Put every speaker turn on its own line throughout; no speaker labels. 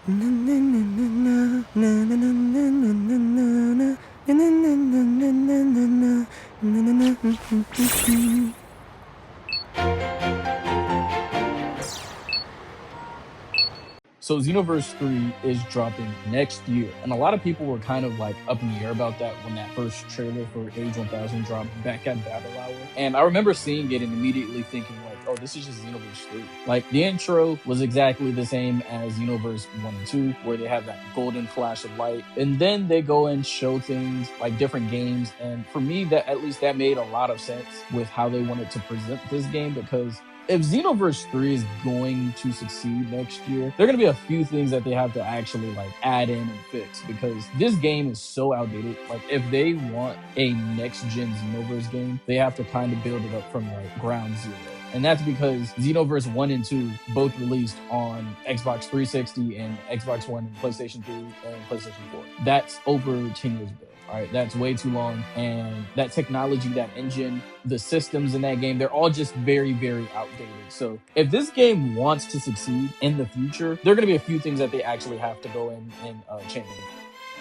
So Xenoverse 3 is dropping next year. And a lot of people were kind of like up in the air about that when that first trailer for Age 1000 dropped back at Battle Hour. And I remember seeing it and immediately thinking like, oh, this is just Xenoverse 3. Like the intro was exactly the same as Xenoverse 1 and 2, where they have that golden flash of light. And then they go and show things like different games. And for me, that at least that made a lot of sense with how they wanted to present this game, because if Xenoverse 3 is going to succeed next year, there are going to be a few things that they have to actually like add in and fix, because this game is so outdated. Like if they want a next gen Xenoverse game, they have to kind of build it up from like ground zero. And that's because Xenoverse 1 and 2 both released on Xbox 360 and Xbox One and PlayStation 3 and PlayStation 4. That's over 10 years ago. All right, that's way too long. And that technology, that engine, the systems in that game, they're all just very, very outdated. So if this game wants to succeed in the future, there are going to be a few things that they actually have to go in and change.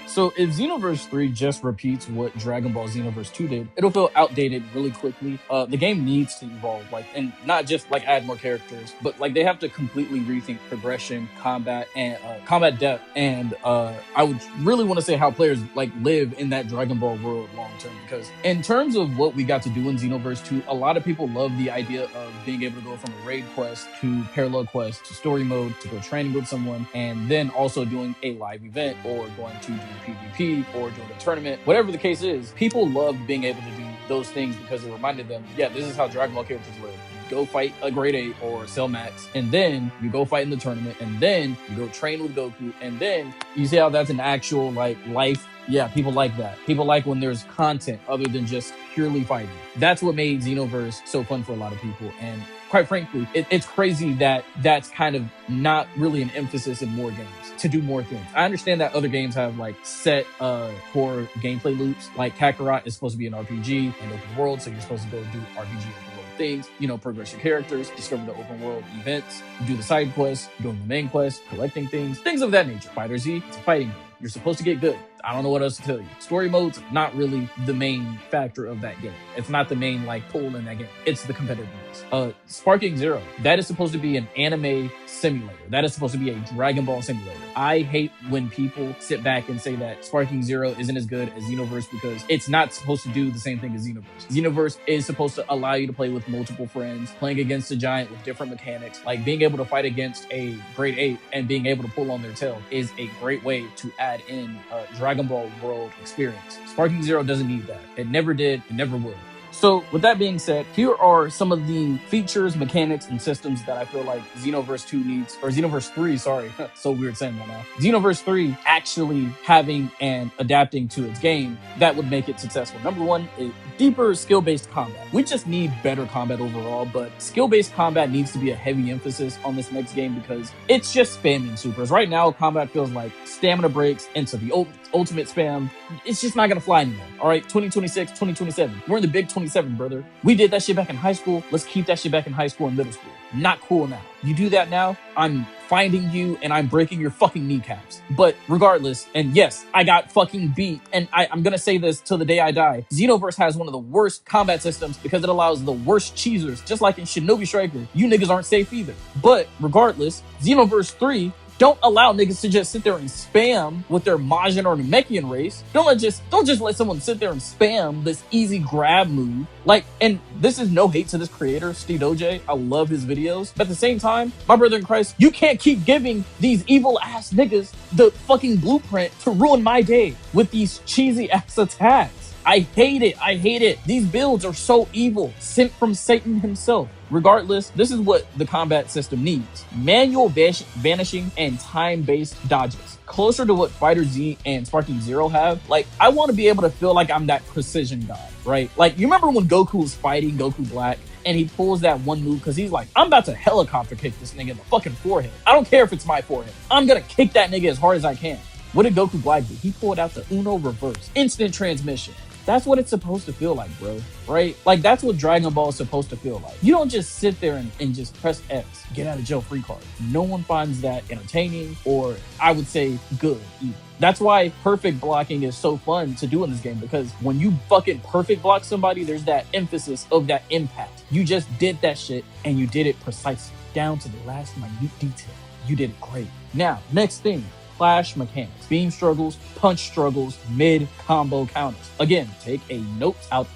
So if Xenoverse 3 just repeats what Dragon Ball Xenoverse 2 did, it'll feel outdated really quickly. The game needs to evolve, like, and not just like add more characters, but like they have to completely rethink progression, combat, and combat depth. And I would really want to say how players like live in that Dragon Ball world long term, because in terms of what we got to do in Xenoverse 2, a lot of people love the idea of being able to go from a raid quest to parallel quest to story mode to go training with someone, and then also doing a live event or going to do PvP or doing a tournament. Whatever the case is, people love being able to do those things because it reminded them, yeah, this is how Dragon Ball characters live. You go fight a grade 8 or Cell Max, and then you go fight in the tournament, and then you go train with Goku, and then you see how that's an actual like life. Yeah, people like that. People like when there's content other than just purely fighting. That's what made Xenoverse so fun for a lot of people. And quite frankly, it's crazy that that's kind of not really an emphasis in more games, to do more things. I understand that other games have like set core gameplay loops. Like Kakarot is supposed to be an RPG and open world, so you're supposed to go do RPG open world things, progress your characters, discover the open world events, do the side quests, doing the main quest, collecting things of that nature. Fighter Z, it's a fighting game. You're supposed to get good. I don't know what else to tell you. Story mode's not really the main factor of that game. It's not the main like pull in that game. It's the competitiveness. Sparking Zero, that is supposed to be an anime simulator. That is supposed to be a Dragon Ball simulator. I hate when people sit back and say that Sparking Zero isn't as good as Xenoverse, because it's not supposed to do the same thing as Xenoverse. Xenoverse is supposed to allow you to play with multiple friends, playing against a giant with different mechanics. Like being able to fight against a grade 8 and being able to pull on their tail is a great way to add in Dragon Ball world experience. Sparking Zero doesn't need that. It never did. It never will. So with that being said, here are some of the features, mechanics, and systems that I feel like Xenoverse 2 needs, or Xenoverse 3, sorry. So weird saying that now. Xenoverse 3 actually having and adapting to its game that would make it successful. Number one is deeper skill-based combat. We just need better combat overall, but skill-based combat needs to be a heavy emphasis on this next game, because it's just spamming supers. Right now, combat feels like stamina breaks into the ultimate spam. It's just not gonna fly anymore. All right, 2026, 2027. We're in the big 27, brother. We did that shit back in high school. Let's keep that shit back in high school and middle school. Not cool now. You do that now, I'm finding you and I'm breaking your fucking kneecaps. But regardless, and yes, I got fucking beat, and I'm gonna say this till the day I die, Xenoverse has one of the worst combat systems because it allows the worst cheesers. Just like in Shinobi Striker, you niggas aren't safe either. But regardless, Xenoverse 3 don't allow niggas to just sit there and spam with their Majin or Namekian race. Don't just let someone sit there and spam this easy grab move. Like, and this is no hate to this creator, Steve Doje. I love his videos. But at the same time, my brother in Christ, you can't keep giving these evil ass niggas the fucking blueprint to ruin my day with these cheesy ass attacks. I hate it. These builds are so evil, sent from Satan himself. Regardless, this is what the combat system needs. Manual vanishing and time-based dodges. Closer to what Fighter Z and Sparking Zero have. Like, I want to be able to feel like I'm that precision god, right? Like, you remember when Goku was fighting Goku Black and he pulls that one move because he's like, I'm about to helicopter kick this nigga in the fucking forehead. I don't care if it's my forehead. I'm gonna kick that nigga as hard as I can. What did Goku Black do? He pulled out the Uno reverse. Instant transmission. That's what it's supposed to feel like, bro. Right? Like, that's what Dragon Ball is supposed to feel like. You don't just sit there and just press X, get out of jail free card. No one finds that entertaining or, I would say, good either. That's why perfect blocking is so fun to do in this game, because when you fucking perfect block somebody, there's that emphasis of that impact. You just did that shit and you did it precisely, down to the last minute detail. You did it great. Now, next thing. Clash mechanics, beam struggles, punch struggles, mid combo counters. Again, take a note out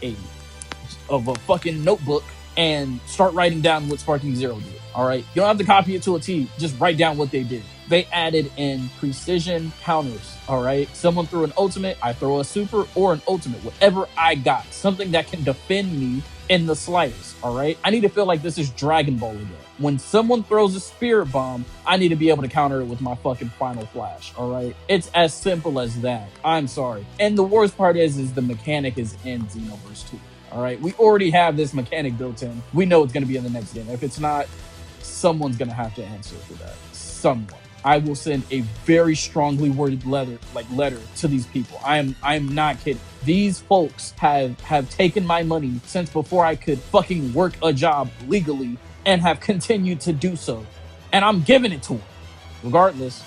of a fucking notebook and start writing down what Sparking Zero did. All right, you don't have to copy it to a T. Just write down what they did. They added in precision counters. All right, someone threw an ultimate, I throw a super or an ultimate, whatever I got, something that can defend me in the slightest. All right, I need to feel like this is Dragon Ball again. When someone throws a spirit bomb, I need to be able to counter it with my fucking final flash. All right, it's as simple as that. I'm sorry. And the worst part is the mechanic is in Xenoverse 2. All right, we already have this mechanic built in. We know it's going to be in the next game. If it's not, someone's going to have to answer for that. Someone. I will send a very strongly worded letter to these people. I'm not kidding. These folks have taken my money since before I could fucking work a job legally and have continued to do so. And I'm giving it to them. Regardless,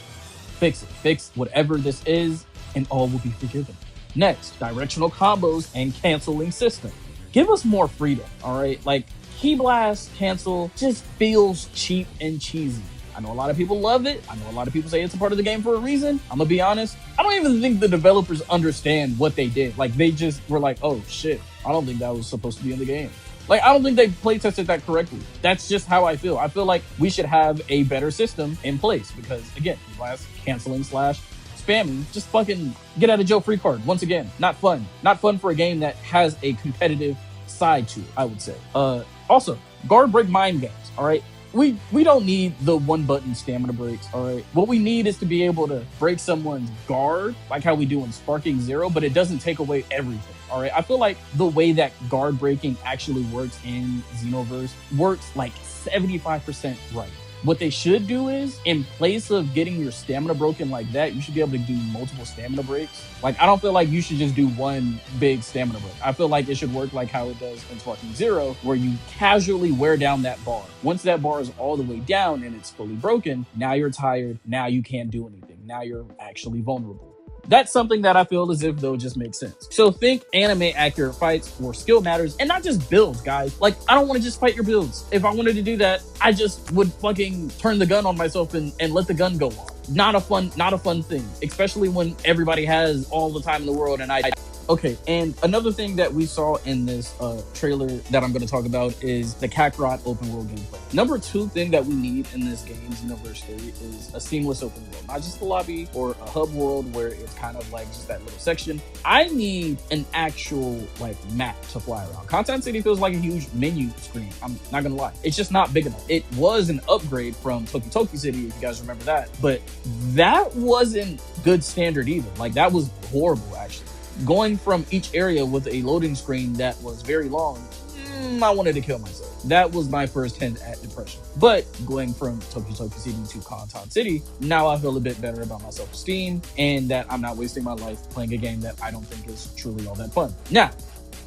fix it. Fix whatever this is and all will be forgiven. Next, directional combos and canceling system. Give us more freedom, all right? Like, Key Blast cancel just feels cheap and cheesy. I know a lot of people love it. I know a lot of people say it's a part of the game for a reason. I'm gonna be honest. I don't even think the developers understand what they did. Like, they just were like, oh shit, I don't think that was supposed to be in the game. Like, I don't think they play tested that correctly. That's just how I feel. I feel like we should have a better system in place because, again, last canceling / spamming, just fucking get out of jail free card. Once again, not fun. Not fun for a game that has a competitive side to it, I would say. Also, guard break mind games, all right? We don't need the one button stamina breaks, all right? What we need is to be able to break someone's guard, like how we do in Sparking Zero, but it doesn't take away everything, all right? I feel like the way that guard breaking actually works in Xenoverse works like 75% right. What they should do is, in place of getting your stamina broken like that, you should be able to do multiple stamina breaks. Like, I don't feel like you should just do one big stamina break. I feel like it should work like how it does in Sparking Zero, where you casually wear down that bar. Once that bar is all the way down and it's fully broken, now you're tired, now you can't do anything. Now you're actually vulnerable. That's something that I feel as if though just makes sense. So think anime accurate fights where skill matters and not just builds, guys. Like, I don't want to just fight your builds. If I wanted to do that, I just would fucking turn the gun on myself and let the gun go off. Not a fun thing, especially when everybody has all the time in the world and I. Okay, and another thing that we saw in this trailer that I'm going to talk about is the Kakarot open world gameplay. Number 2 thing that we need in this game, Xenoverse 3, is a seamless open world. Not just a lobby or a hub world where it's kind of like just that little section. I need an actual like map to fly around. Content City feels like a huge menu screen. I'm not going to lie. It's just not big enough. It was an upgrade from Toki City, if you guys remember that. But that wasn't good standard either. Like, that was horrible, actually. Going from each area with a loading screen that was very long, I wanted to kill myself. That was my first hint at depression. But going from Toki City to Conton City, now I feel a bit better about my self-esteem and that I'm not wasting my life playing a game that I don't think is truly all that fun. Now,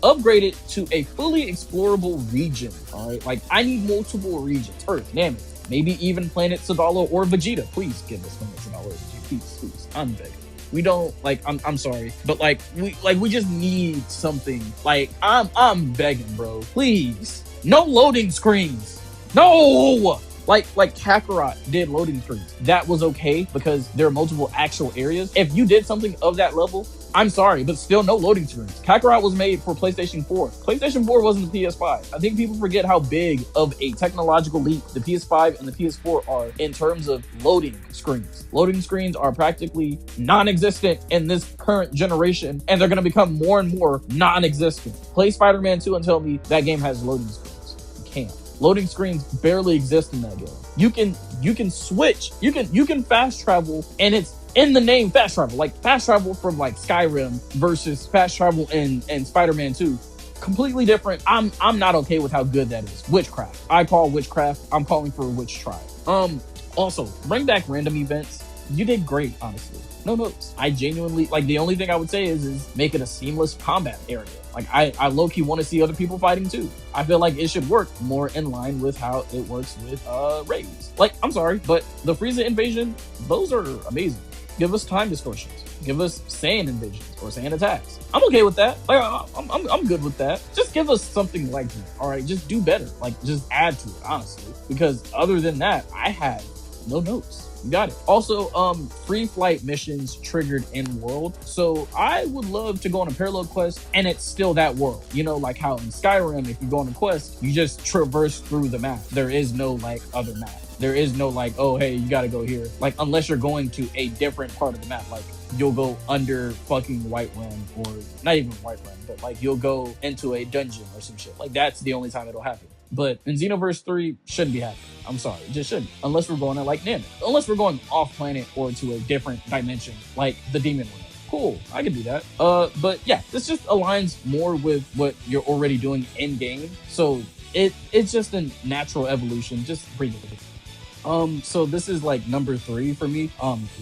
upgrade it to a fully explorable region, all right? Like, I need multiple regions. Earth, Namek, maybe even Planet Sadala or Vegeta. Please give us Planet Sadala or Vegeta. Please. I'm begging. We don't, like, I'm sorry, but we just need something. Like, I'm begging, bro. Please. No loading screens. No! Like Kakarot did loading screens. That was okay because there are multiple actual areas. If you did something of that level, I'm sorry, but still no loading screens. Kakarot was made for PlayStation 4. PlayStation 4 wasn't the PS5. I think people forget how big of a technological leap the PS5 and the PS4 are in terms of loading screens. Loading screens are practically non-existent in this current generation, and they're going to become more and more non-existent. Play Spider-Man 2 and tell me that game has loading screens. You can't. Loading screens barely exist in that game. You can switch. You can fast travel, and it's in the name fast travel. Like, fast travel from like Skyrim versus fast travel in Spider-Man 2. Completely different. I'm not okay with how good that is. Witchcraft. I call witchcraft. I'm calling for a witch trial. Also, bring back random events. You did great, honestly. No notes. I genuinely like the only thing I would say is make it a seamless combat area. Like I low key want to see other people fighting too. I feel like it should work more in line with how it works with raids. Like I'm sorry, but the Frieza invasion, those are amazing. Give us time distortions. Give us Saiyan invasions or Saiyan attacks. I'm okay with that. Like I'm good with that. Just give us something like that. All right, just do better. Like just add to it, honestly. Because other than that, I had no notes. You got it. Also, free flight missions triggered in world. So I would love to go on a parallel quest and it's still that world. You know, like how in Skyrim, if you go on a quest, you just traverse through the map. There is no like other map. There is no like, oh, hey, you gotta go here. Like, unless you're going to a different part of the map. Like, you'll go under fucking Whiterun, or not even Whiterun, but like you'll go into a dungeon or some shit. Like, that's the only time it'll happen. But in Xenoverse 3, shouldn't be happening. I'm sorry, it just shouldn't. Unless we're going to like Namek. Unless we're going off planet or to a different dimension, like the Demon Realm. Cool, I can do that. But yeah, this just aligns more with what you're already doing in game. So it's just a natural evolution. Just bring it. So this is like number 3 for me.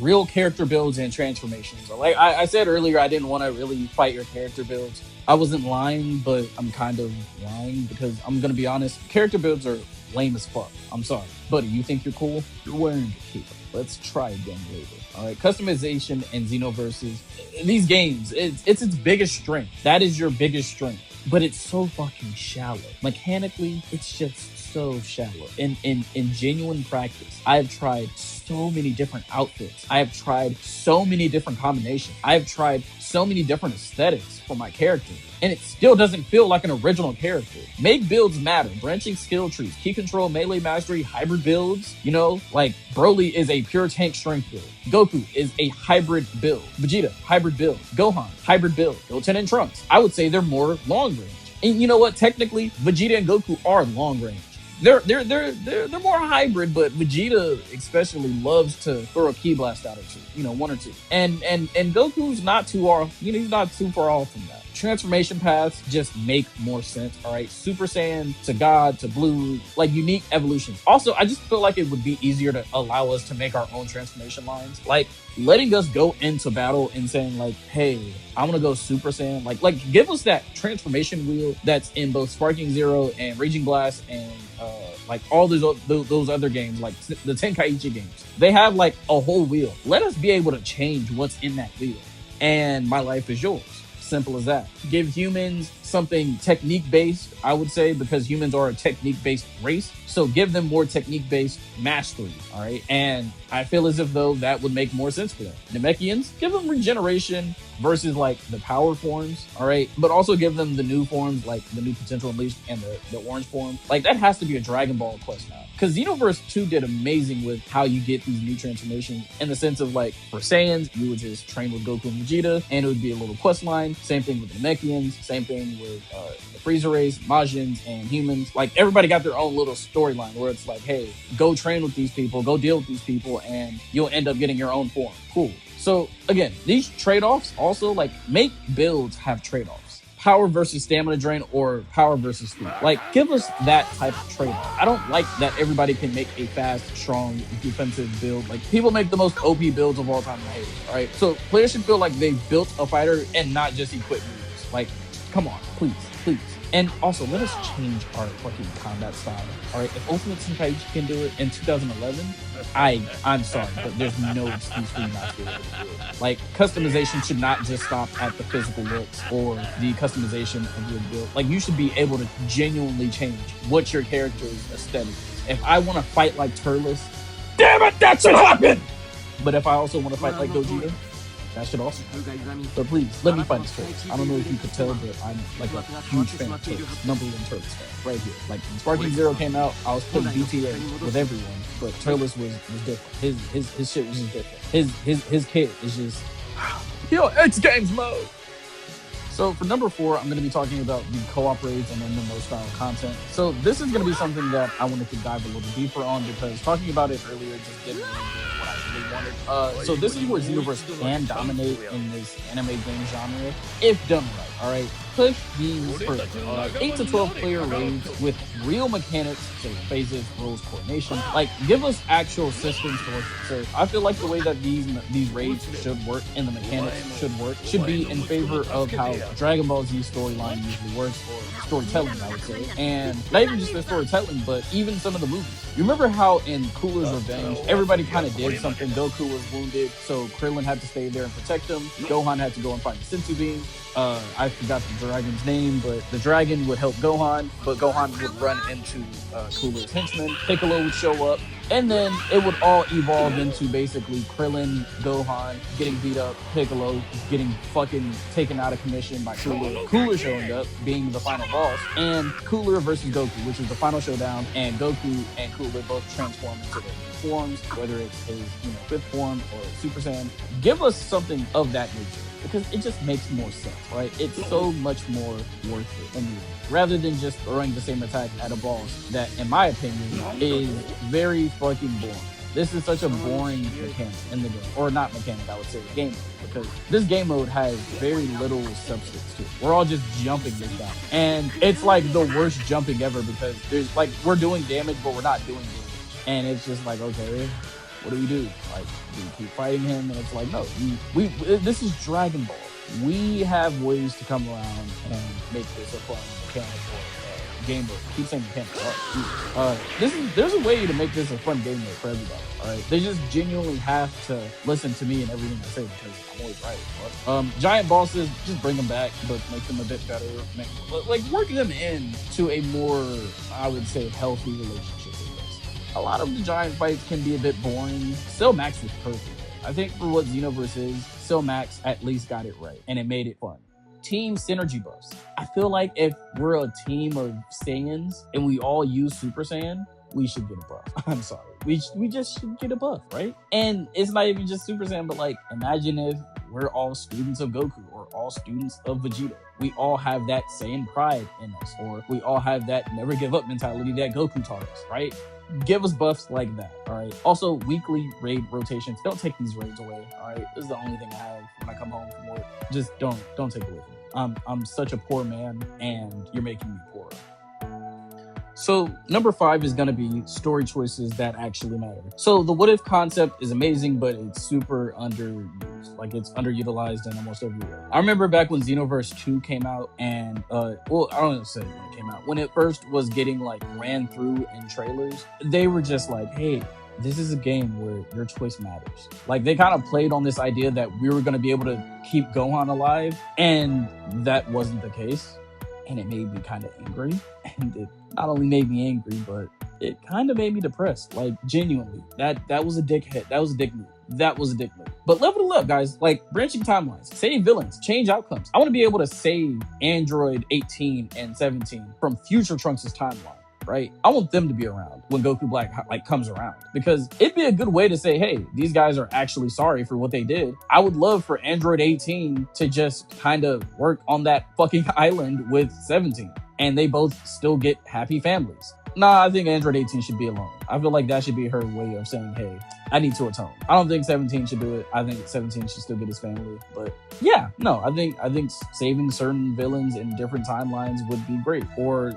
Real character builds and transformations. So like I said earlier, I didn't want to really fight your character builds. I wasn't lying, but I'm kind of lying because I'm gonna be honest. Character builds are lame as fuck. I'm sorry, buddy. You think you're cool? You're wearing a cape. Let's try again later. All right, customization and Xenoverses. These games, it's its biggest strength. That is your biggest strength. But it's so fucking shallow. Mechanically, it's just so shallow. In genuine practice, I have tried so many different outfits. I have tried so many different combinations. I have tried so many different aesthetics for my character, and it still doesn't feel like an original character. Make builds matter. Branching skill trees, key control, melee mastery, hybrid builds. You know, like Broly is a pure tank strength build. Goku is a hybrid build. Vegeta, hybrid build. Gohan, hybrid build. Goten and Trunks, I would say they're more long range. And you know what? Technically, Vegeta and Goku are long range. They're more hybrid, but Vegeta especially loves to throw a ki blast out or two, you know, 1 or 2. And Goku's not too off, you know, he's not too far off from that. Transformation paths just make more sense. All right, Super Saiyan to God to Blue, like unique evolutions. Also, I just feel like it would be easier to allow us to make our own transformation lines, like letting us go into battle and saying like, hey, I want to go Super Saiyan. Like give us that transformation wheel that's in both Sparking Zero and Raging Blast and like all those other games, like the Tenkaichi games. They have like a whole wheel. Let us be able to change what's in that wheel, and my life is yours. Simple as that. Give humans something technique based, I would say, because humans are a technique based race. So give them more technique based mastery. All right. And I feel as if though that would make more sense for them. Namekians, give them regeneration versus like the power forms. All right. But also give them the new forms, like the new potential unleashed and the orange form. Like that has to be a Dragon Ball quest now. Because Xenoverse 2 did amazing with how you get these new transformations in the sense of like for Saiyans, you would just train with Goku and Vegeta and it would be a little quest line. Same thing with the Namekians, same thing with the Frieza race, Majins, and humans. Like everybody got their own little storyline where it's like, hey, go train with these people, go deal with these people, and you'll end up getting your own form. Cool. So again, these trade-offs also like make builds have trade-offs. Power versus stamina drain or power versus speed. Like, give us that type of trade-off. I don't like that everybody can make a fast, strong, defensive build. Like, people make the most OP builds of all time and I hate it, all right? So, players should feel like they've built a fighter and not just equip moves. Like, come on, please. And also, let us change our fucking combat style. All right, if Ultimate Tenkaichi can do it in 2011, I'm sorry, but there's no excuse for you not to be able to do it. Like, customization should not just stop at the physical looks or the customization of your build. Like, you should be able to genuinely change what your character's aesthetic is. If I want to fight like Turles, damn it, that should happen! But if I also want to fight like Gogeta, that should also happen. But please, let me fight this Turles. I don't know if you could tell, but I'm like a huge fan of Turles. #1 Turles fan, right here. Like when Sparking Zero came out, I was playing BTA with everyone, but Turles was different. His shit was just different. His kit is just yo, X Games mode. So for number 4, I'm going to be talking about the co-op raids and MMO style content. So this is going to be something that I wanted to dive a little deeper on because talking about it earlier just didn't really do what I really wanted. So this is where Xenoverse can dominate in this anime game genre if done right, all right? push these for 8 to 12 player raids with real mechanics, so phases, rules, coordination. Like, give us actual systems to work with. So I feel like the way that these raids should work and the mechanics should work should be in favor of how Dragon Ball Z storyline usually works, or storytelling, I would say. And not even just the storytelling, but even some of the movies. You remember how in Cooler's Revenge, everybody kind of did something. Goku was wounded, so Krillin had to stay there and protect him. Gohan had to go and find the Senzu Bean. I forgot the dragon's name, but the dragon would help Gohan, but Gohan would run into Cooler's henchmen. Piccolo would show up, and then it would all evolve into basically Krillin, Gohan getting beat up, Piccolo getting fucking taken out of commission by Cooler, Cooler showing up, being the final boss, and Cooler versus Goku, which is the final showdown, and Goku and Cooler both transform into their forms, whether it's his fifth form or Super Saiyan. Give us something of that nature, because it just makes more sense, right? It's so much more worth it in the end, rather than just throwing the same attack at a boss that, in my opinion, is very fucking boring. This is such a boring mechanic in the game, or not mechanic, I would say game mode, because this game mode has very little substance to it. We're all just jumping this guy, and it's like the worst jumping ever, because there's like, we're doing damage, but we're not doing damage, and it's just like, okay, what do we do? Like, do we keep fighting him? And it's like, no, this is Dragon Ball. We have ways to come around and make this a fun mechanic or game mode. I keep saying mechanic. There's a way to make this a fun game mode for everybody. All right, they just genuinely have to listen to me and everything I say, because I'm always right. Giant bosses, just bring them back, but make them a bit better. Work them in to a more, I would say, healthy relationship. A lot of the giant fights can be a bit boring. Cell Max was perfect. I think for what Xenoverse is, Cell Max at least got it right, and it made it fun. Team synergy buffs. I feel like if we're a team of Saiyans and we all use Super Saiyan, we should get a buff. I'm sorry. We just should get a buff, right? And it's not even just Super Saiyan, but like, imagine if we're all students of Goku or all students of Vegeta. We all have that Saiyan pride in us, or we all have that never give up mentality that Goku taught us, right? Give us buffs like that, all right? Also, weekly raid rotations. Don't take these raids away, all right? This is the only thing I have when I come home from work. Just don't take it away from me. I'm such a poor man, and you're making me poorer. So number 5 is going to be story choices that actually matter. So the what if concept is amazing, but it's super underused. Like, it's underutilized in almost everywhere. I remember back when Xenoverse 2 came out, and I don't want to say when it came out. When it first was getting like ran through in trailers, they were just like, hey, this is a game where your choice matters. Like, they kind of played on this idea that we were going to be able to keep Gohan alive, and that wasn't the case. And it made me kind of angry. And it not only made me angry, but it kind of made me depressed. Like, genuinely, that was a dick hit. That was a dick move. That was a dick move. But level it up, guys. Like, branching timelines, save villains, change outcomes. I want to be able to save Android 18 and 17 from future Trunks' timeline. Right? I want them to be around when Goku Black comes around, because it'd be a good way to say, hey, these guys are actually sorry for what they did. I would love for Android 18 to just kind of work on that fucking island with 17, and they both still get happy families. Nah, I think Android 18 should be alone. I feel like that should be her way of saying, hey, I need to atone. I don't think 17 should do it. I think 17 should still get his family. But yeah, no, I think saving certain villains in different timelines would be great. Or,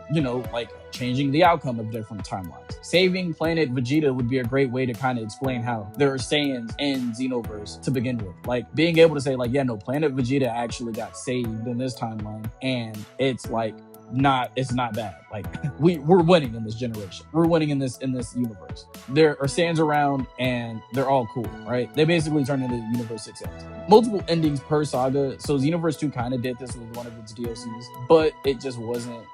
like changing the outcome of different timelines. Saving Planet Vegeta would be a great way to kind of explain how there are Saiyans in Xenoverse to begin with. Like, being able to say, like, yeah, no, Planet Vegeta actually got saved in this timeline, and it's like, it's not bad. Like, we're winning in this generation. We're winning in this universe. There are Saiyans around, and they're all cool, right? They basically turn into Universe 6 ends. Multiple endings per saga. So Xenoverse 2 kind of did this with one of its DLCs, but it just wasn't.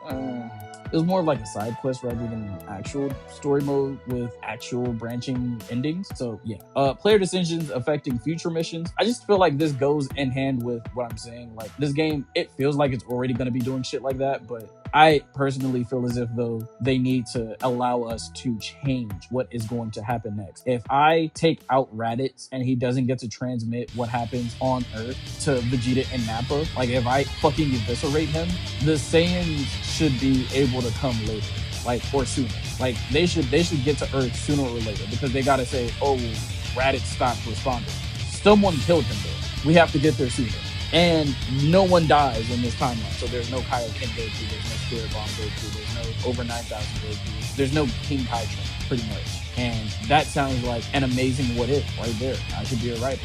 It was more of like a side quest rather than an actual story mode with actual branching endings. So yeah, player decisions affecting future missions. I just feel like this goes in hand with what I'm saying. Like, this game, it feels like it's already going to be doing shit like that, but I personally feel as if, though, they need to allow us to change what is going to happen next. If I take out Raditz and he doesn't get to transmit what happens on Earth to Vegeta and Nappa, like, if I fucking eviscerate him, the Saiyans should be able to come later, like, or sooner. Like, they should get to Earth sooner or later, because they gotta say, oh, Raditz stopped responding. Someone killed him there. We have to get there sooner. And no one dies in this timeline. So there's no Kaioken Goku, there's no Spirit Bomb Goku, there's no over 9,000 Goku, there's no King Kai Trunks, pretty much. And that sounds like an amazing what if right there. I should be a writer.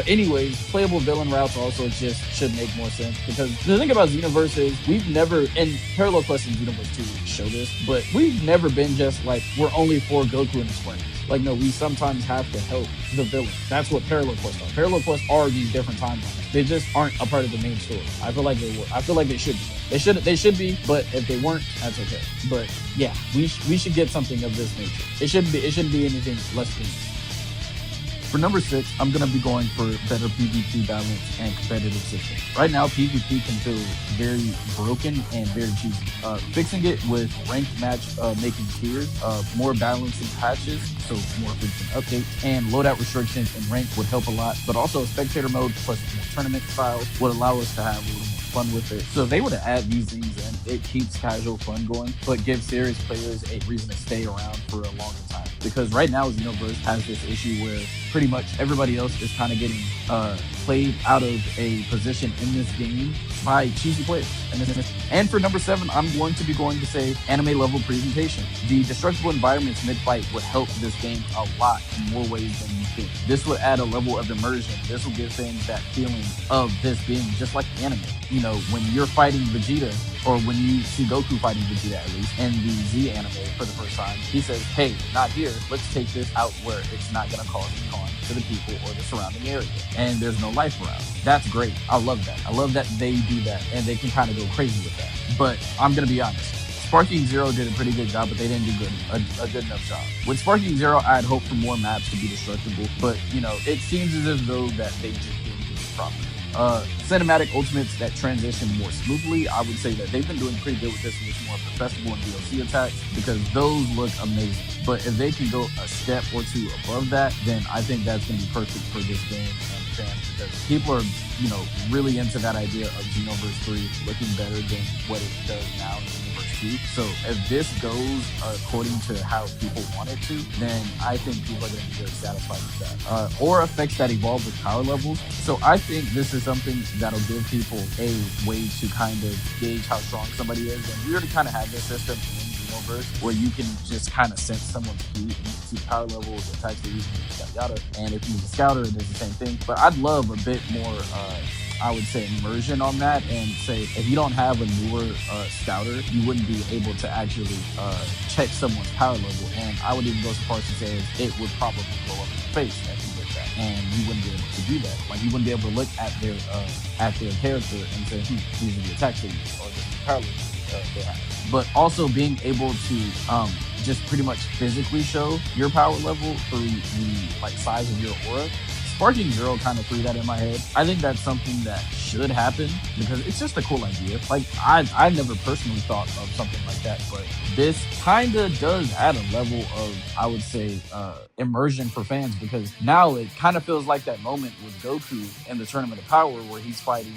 Anyways, playable villain routes also just should make more sense, because the thing about Xenoverse is we've never, and Parallel Quest and Xenoverse 2 show this, but we've never been just like, we're only for Goku and his friends. Like, no, we sometimes have to help the villain. That's what Parallel Quests are. Parallel Quests are these different timelines. They just aren't a part of the main story. I feel like they were. I feel like they should be. They should be, but if they weren't, that's okay. But yeah, we should get something of this nature. It shouldn't be anything less than this. For number 6, I'm going to be going for better PvP balance and competitive system. Right now, PvP can feel very broken and very cheesy. Fixing it with ranked match making tiers, more balancing patches, so more frequent updates, and loadout restrictions in rank would help a lot. But also spectator mode plus more tournament styles would allow us to have a little more fun with it. So if they were to add these things in, it keeps casual fun going, but gives serious players a reason to stay around for a longer time. Because right now, Xenoverse has this issue where pretty much everybody else is kind of getting played out of a position in this game by cheesy players. And for number 7, I'm going to be going to say anime level presentation. The destructible environments mid-fight would help this game a lot in more ways than you think. This would add a level of immersion. This will give things that feeling of this being just like anime. You know, when you're fighting Vegeta, or when you see Goku fighting Vegeta at least, in the Z anime for the first time, he says, hey, not here, let's take this out where it's not going to cause any harm to the people or the surrounding area, and there's no life around. That's great. I love that. I love that they do that, and they can kind of go crazy with that. But I'm going to be honest, Sparking Zero did a pretty good job, but they didn't do a good enough job. With Sparking Zero, I had hoped for more maps to be destructible, but, you know, it seems as though that they just didn't do it properly. Cinematic ultimates that transition more smoothly, I would say that they've been doing pretty good with this with more of the festival and DLC attacks, because those look amazing. But if they can go a step or two above that, then I think that's going to be perfect for this game and fans, because people are, you know, really into that idea of Xenoverse 3 looking better than what it does now in Xenoverse 2. So if this goes according to how people want it to, then I think people are going to be very satisfied with that. Or effects that evolve with power levels. So I think this is something that'll give people a way to kind of gauge how strong somebody is. And we already kind of have this system in Xenoverse where you can just kind of sense someone's speed and you can see power levels, attacks they're using, yada yada. And if you use a scouter, it does the same thing. But I'd love a bit more I would say immersion on that, and say if you don't have a newer scouter, you wouldn't be able to actually check someone's power level. And I would even go so far as to say it would probably blow up in your face if you did that, and you wouldn't be able to do that. Like, you wouldn't be able to look at their character and say, these are the attacks they use, or this is the power level they have. But also being able to just pretty much physically show your power level through the like size of your aura. Sparking Zero kind of threw that in my head. I think that's something that should happen, because it's just a cool idea. Like, I never personally thought of something like that, but this kind of does add a level of, I would say, immersion for fans, because now it kind of feels like that moment with Goku in the Tournament of Power where he's fighting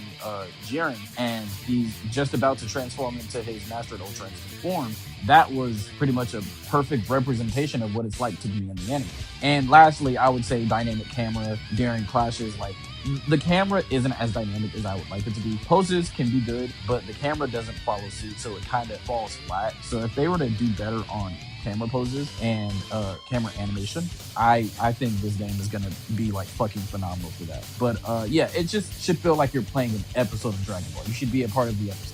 Jiren and he's just about to transform into his Mastered Ultra Instinct form. That was pretty much a perfect representation of what it's like to be in the anime. And lastly, I would say dynamic camera during clashes. Like, the camera isn't as dynamic as I would like it to be. Poses can be good, but the camera doesn't follow suit, so it kind of falls flat. So if they were to do better on camera poses and camera animation, I think this game is gonna be like fucking phenomenal for that. But yeah, it just should feel like you're playing an episode of Dragon Ball. You should be a part of the episode.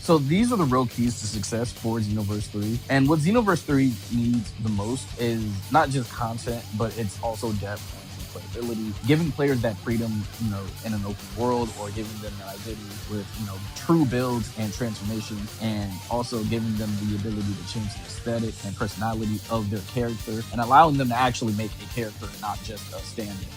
So these are the real keys to success for Xenoverse 3. And what Xenoverse 3 needs the most is not just content, but it's also depth and replayability, giving players that freedom, you know, in an open world, or giving them an identity with, you know, true builds and transformations, and also giving them the ability to change the aesthetic and personality of their character, and allowing them to actually make a character, not just a stand-in.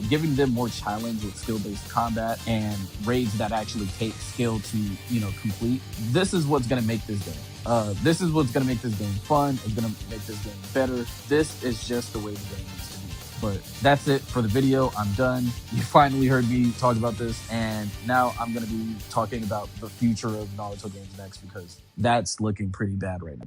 Giving them more challenge with skill-based combat and raids that actually take skill to, you know, complete. This is what's going to make this game. This is what's going to make this game fun. It's going to make this game better. This is just the way the game needs to be. But that's it for the video. I'm done. You finally heard me talk about this, and now I'm going to be talking about the future of Naruto games next, because that's looking pretty bad right now.